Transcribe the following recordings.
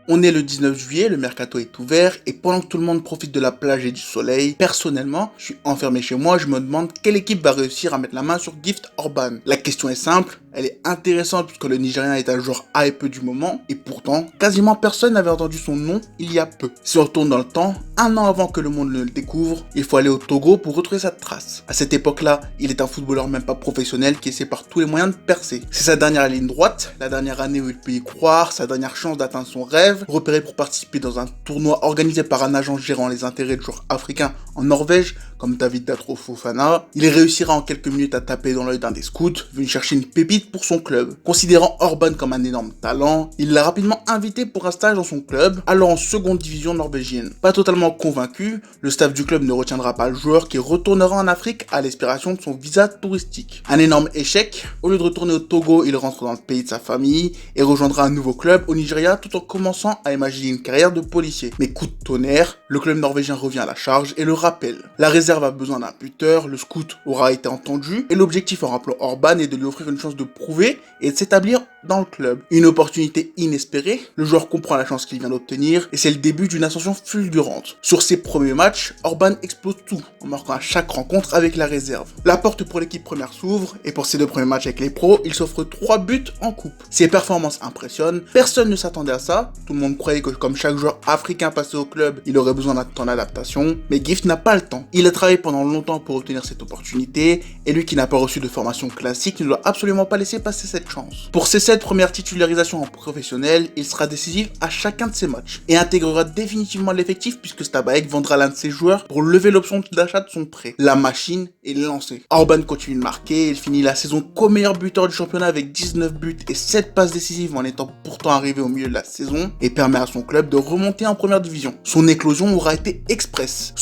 On est le 19 juillet, le mercato est ouvert et pendant que tout le monde profite de la plage et du soleil, personnellement, je suis enfermé chez moi, je me demande quelle équipe va réussir à mettre la main sur Gift Orban. La question est simple, elle est intéressante puisque le Nigérian est un joueur hype du moment et pourtant, quasiment personne n'avait entendu son nom il y a peu. Si on retourne dans le temps, un an avant que le monde ne le découvre, il faut aller au Togo pour retrouver sa trace. À cette époque-là, il est un footballeur même pas professionnel qui essaie par tous les moyens de percer. C'est sa dernière ligne droite, la dernière année où il peut y croire, sa dernière chance d'atteindre son rêve, repéré pour participer dans un tournoi organisé par un agent gérant les intérêts de joueurs africains en Norvège, comme David Datro Fofana. Il réussira en quelques minutes à taper dans l'œil d'un des scouts, venu chercher une pépite pour son club. Considérant Orban comme un énorme talent, il l'a rapidement invité pour un stage dans son club, alors en seconde division norvégienne. Pas totalement convaincu, le staff du club ne retiendra pas le joueur qui retournera en Afrique à l'aspiration de son visa touristique. Un énorme échec, au lieu de retourner au Togo, il rentre dans le pays de sa famille et rejoindra un nouveau club au Nigeria tout en commençant à imaginer une carrière de policier. Mais coup de tonnerre, le club norvégien revient à la charge et le rappelle. La réserve a besoin d'un buteur, le scout aura été entendu et l'objectif en rappelant Orban est de lui offrir une chance de prouver et de s'établir dans le club. Une opportunité inespérée, le joueur comprend la chance qu'il vient d'obtenir et c'est le début d'une ascension fulgurante. Sur ses premiers matchs, Orban explose tout en marquant à chaque rencontre avec la réserve. La porte pour l'équipe première s'ouvre et pour ses deux premiers matchs avec les pros, il s'offre 3 buts en coupe. Ses performances impressionnent, personne ne s'attendait à ça, tout le monde croyait que comme chaque joueur africain passé au club, il aurait besoin d'un temps d'adaptation, mais Gift n'a pas le temps. Il a travaillé pendant longtemps pour obtenir cette opportunité et lui qui n'a pas reçu de formation classique ne doit absolument pas laisser passer cette chance. Pour ses 7 premières titularisations en professionnel, il sera décisif à chacun de ses matchs et intégrera définitivement l'effectif puisque Stabæk vendra l'un de ses joueurs pour lever l'option d'achat de son prêt. La machine est lancée. Orban continue de marquer, il finit la saison co-meilleur buteur du championnat avec 19 buts et 7 passes décisives en étant pourtant arrivé au milieu de la saison et permet à son club de remonter en première division. Son éclosion aura été express.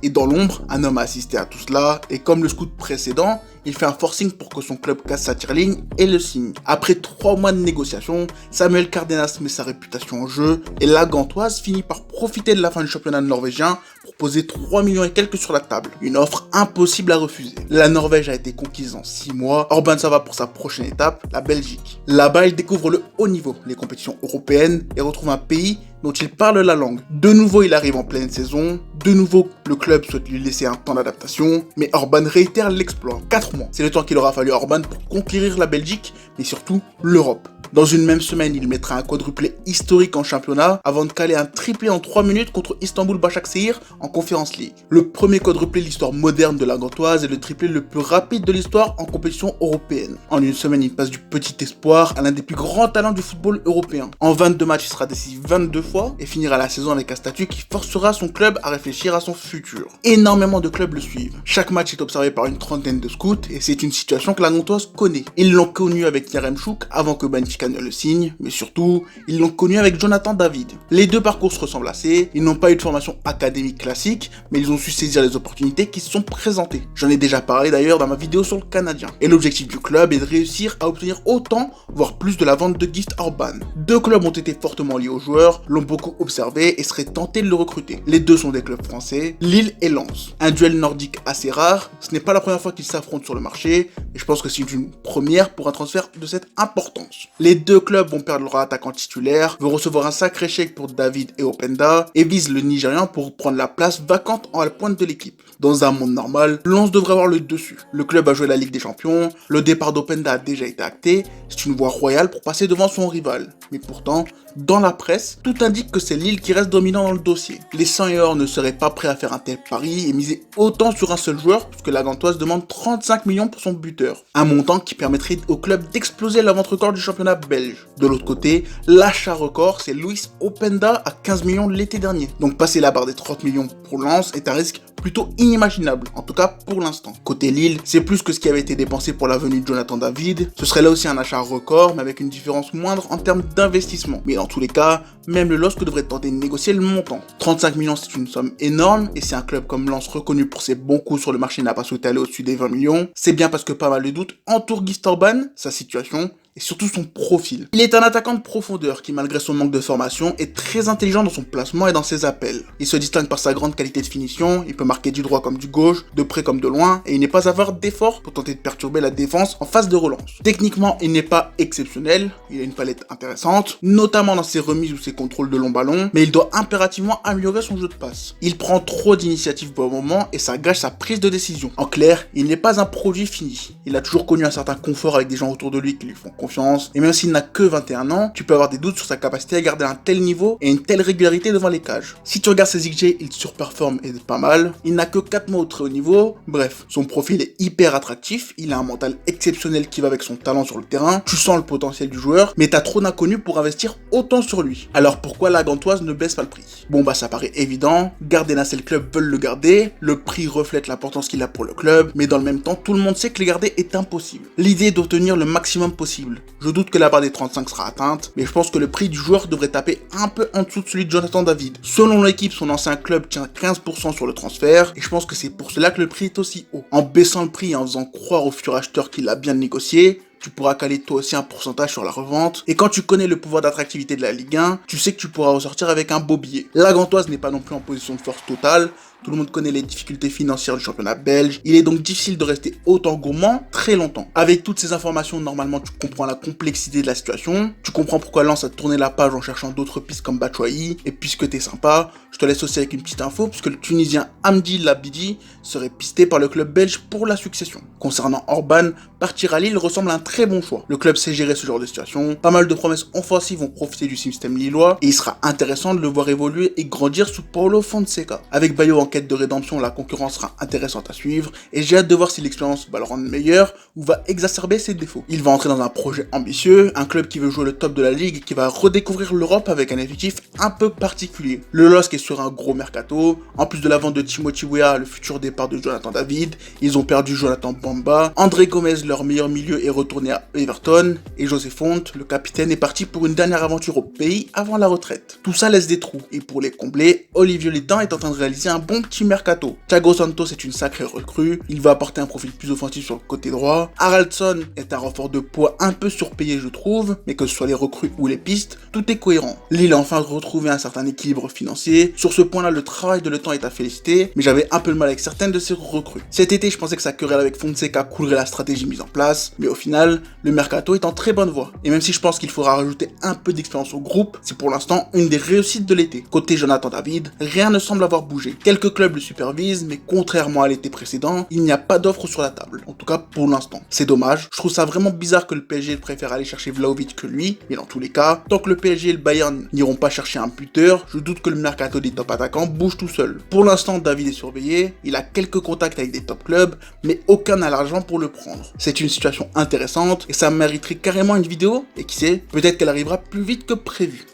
Et dans l'ombre, un homme a assisté à tout cela et comme le scout précédent, il fait un forcing pour que son club casse sa tireligne et le signe. Après 3 mois de négociations, Samuel Cardenas met sa réputation en jeu et la Gantoise finit par profiter de la fin du championnat norvégien pour poser 3 millions et quelques sur la table. Une offre impossible à refuser. La Norvège a été conquise en 6 mois. Orban s'en va pour sa prochaine étape, la Belgique. Là-bas, il découvre le haut niveau, les compétitions européennes et retrouve un pays dont il parle la langue. De nouveau, il arrive en pleine saison. De nouveau, le club souhaite lui laisser un temps d'adaptation. Mais Orban réitère l'exploit. 4 mois. C'est le temps qu'il aura fallu à Orban pour conquérir la Belgique, mais surtout l'Europe. Dans une même semaine, il mettra un quadruplé historique en championnat avant de caler un triplé en 3 minutes contre Istanbul Başakşehir en Conference League. Le premier quadruplé de l'histoire moderne de la Gantoise et le triplé le plus rapide de l'histoire en compétition européenne. En une semaine, il passe du petit espoir à l'un des plus grands talents du football européen. En 22 matchs, il sera décisif 22 fois et finira la saison avec un statut qui forcera son club à réfléchir à son futur. Énormément de clubs le suivent. Chaque match est observé par une trentaine de scouts et c'est une situation que la Gantoise connaît. Ils l'ont connu avec Yaremchuk avant que Benfica ne le signe, mais surtout, ils l'ont connu avec Jonathan David. Les deux parcours se ressemblent assez, ils n'ont pas eu de formation académique classique, mais ils ont su saisir les opportunités qui se sont présentées. J'en ai déjà parlé d'ailleurs dans ma vidéo sur le Canadien. Et l'objectif du club est de réussir à obtenir autant, voire plus de la vente de Gift Orban. 2 clubs ont été fortement liés aux joueurs, l'ont beaucoup observé et seraient tentés de le recruter. Les deux sont des clubs français, Lille et Lens. Un duel nordique assez rare, ce n'est pas la première fois qu'ils s'affrontent sur le marché, et je pense que c'est une première pour un transfert de cette importance. Les deux clubs vont perdre leur attaquant titulaire, vont recevoir un sacré chèque pour David et Openda, et visent le Nigérian pour prendre la place vacante en la pointe de l'équipe. Dans un monde normal, Lens devrait avoir le dessus. Le club a joué la Ligue des Champions, le départ d'Openda a déjà été acté, c'est une voie royale pour passer devant son rival. Mais pourtant, dans la presse, tout indique que c'est Lille qui reste dominant dans le dossier. Les 100 et or ne seraient pas prêts à faire un tel pari et miser autant sur un seul joueur, puisque la Gantoise demande 35 millions pour son buteur. Un montant qui permettrait au club d'exploser la vente record du championnat belge. De l'autre côté, l'achat record, c'est Luis Openda à 15 millions l'été dernier. Donc passer la barre des 30 millions pour Lens est un risque plutôt inimaginable, en tout cas pour l'instant. Côté Lille, c'est plus que ce qui avait été dépensé pour la venue de Jonathan David, ce serait là aussi un achat record, mais avec une différence moindre en termes d'investissement. Mais dans tous les cas, même le LOSC devrait tenter de négocier le montant. 35 millions, c'est une somme énorme, et si un club comme Lens, reconnu pour ses bons coups sur le marché, n'a pas souhaité aller au-dessus des 20 millions, c'est bien parce que pas mal de doutes entourent Gift Orban, sa situation, et surtout son profil. Il est un attaquant de profondeur qui, malgré son manque de formation, est très intelligent dans son placement et dans ses appels. Il se distingue par sa grande qualité de finition, il peut marquer marquer du droit comme du gauche, de près comme de loin, et il n'est pas à avoir d'effort pour tenter de perturber la défense en phase de relance. Techniquement, il n'est pas exceptionnel, il a une palette intéressante, notamment dans ses remises ou ses contrôles de long ballon, mais il doit impérativement améliorer son jeu de passe. Il prend trop d'initiatives pour le moment et ça gâche sa prise de décision. En clair, il n'est pas un produit fini. Il a toujours connu un certain confort avec des gens autour de lui qui lui font confiance, et même s'il n'a que 21 ans, tu peux avoir des doutes sur sa capacité à garder un tel niveau et une telle régularité devant les cages. Si tu regardes ses XG, il surperforme et pas mal, il n'a que 4 mois au très haut niveau, bref, son profil est hyper attractif, il a un mental exceptionnel qui va avec son talent sur le terrain, tu sens le potentiel du joueur, mais t'as trop d'inconnus pour investir autant sur lui. Alors pourquoi la Gantoise ne baisse pas le prix? Bon bah ça paraît évident, Gardena et le club veulent le garder, le prix reflète l'importance qu'il a pour le club, mais dans le même temps, tout le monde sait que le garder est impossible. L'idée est d'obtenir le maximum possible. Je doute que la barre des 35 sera atteinte, mais je pense que le prix du joueur devrait taper un peu en dessous de celui de Jonathan David. Selon l'équipe, son ancien club tient 15% sur le transfert, et je pense que c'est pour cela que le prix est aussi haut. En baissant le prix et en faisant croire au futur acheteur qu'il a bien négocié, tu pourras caler toi aussi un pourcentage sur la revente, et quand tu connais le pouvoir d'attractivité de la Ligue 1, tu sais que tu pourras ressortir avec un beau billet. La Gantoise n'est pas non plus en position de force totale, tout le monde connaît les difficultés financières du championnat belge, il est donc difficile de rester autant gourmand très longtemps. Avec toutes ces informations, normalement tu comprends la complexité de la situation, tu comprends pourquoi Lens a tourné la page en cherchant d'autres pistes comme Batshuayi, et puisque t'es sympa, je te laisse aussi avec une petite info, puisque le Tunisien Hamdi Labidi serait pisté par le club belge pour la succession. Concernant Orban, partir à Lille ressemble à un très bon choix. Le club sait gérer ce genre de situation, pas mal de promesses offensives vont profiter du système lillois, et il sera intéressant de le voir évoluer et grandir sous Paulo Fonseca. Avec Bayo en quête de rédemption, la concurrence sera intéressante à suivre, et j'ai hâte de voir si l'expérience va le rendre meilleur, ou va exacerber ses défauts. Il va entrer dans un projet ambitieux, un club qui veut jouer le top de la ligue, et qui va redécouvrir l'Europe avec un effectif un peu particulier. Le LOSC est sur un gros mercato, en plus de la vente de Timothy Weah, le futur départ de Jonathan David, ils ont perdu Jonathan Bamba, André Gomez, leur meilleur milieu, est retourné à Everton, et José Font, le capitaine, est parti pour une dernière aventure au pays avant la retraite. Tout ça laisse des trous, et pour les combler, Olivier Létang est en train de réaliser un bon petit mercato. Thiago Santos est une sacrée recrue, il va apporter un profil plus offensif sur le côté droit, Haraldsson est un renfort de poids un peu surpayé je trouve, mais que ce soit les recrues ou les pistes, tout est cohérent. Lille a enfin retrouvé un certain équilibre financier, sur ce point là le travail de Létang est à féliciter, mais j'avais un peu de mal avec certaines de ses recrues. Cet été je pensais que sa querelle avec Fonseca coulerait la stratégie mise en place, mais au final, le mercato est en très bonne voie. Et même si je pense qu'il faudra rajouter un peu d'expérience au groupe, c'est pour l'instant une des réussites de l'été. Côté Jonathan David, rien ne semble avoir bougé. Quelques clubs le supervisent, mais contrairement à l'été précédent, il n'y a pas d'offre sur la table. En tout cas pour l'instant. C'est dommage, je trouve ça vraiment bizarre que le PSG préfère aller chercher Vlahovic que lui, mais dans tous les cas, tant que le PSG et le Bayern n'iront pas chercher un buteur, je doute que le mercato des top attaquants bouge tout seul. Pour l'instant, David est surveillé, il a quelques contacts avec des top clubs, mais aucun n'a l'argent pour le prendre. C'est une situation intéressante et ça mériterait carrément une vidéo, et qui sait, peut-être qu'elle arrivera plus vite que prévu.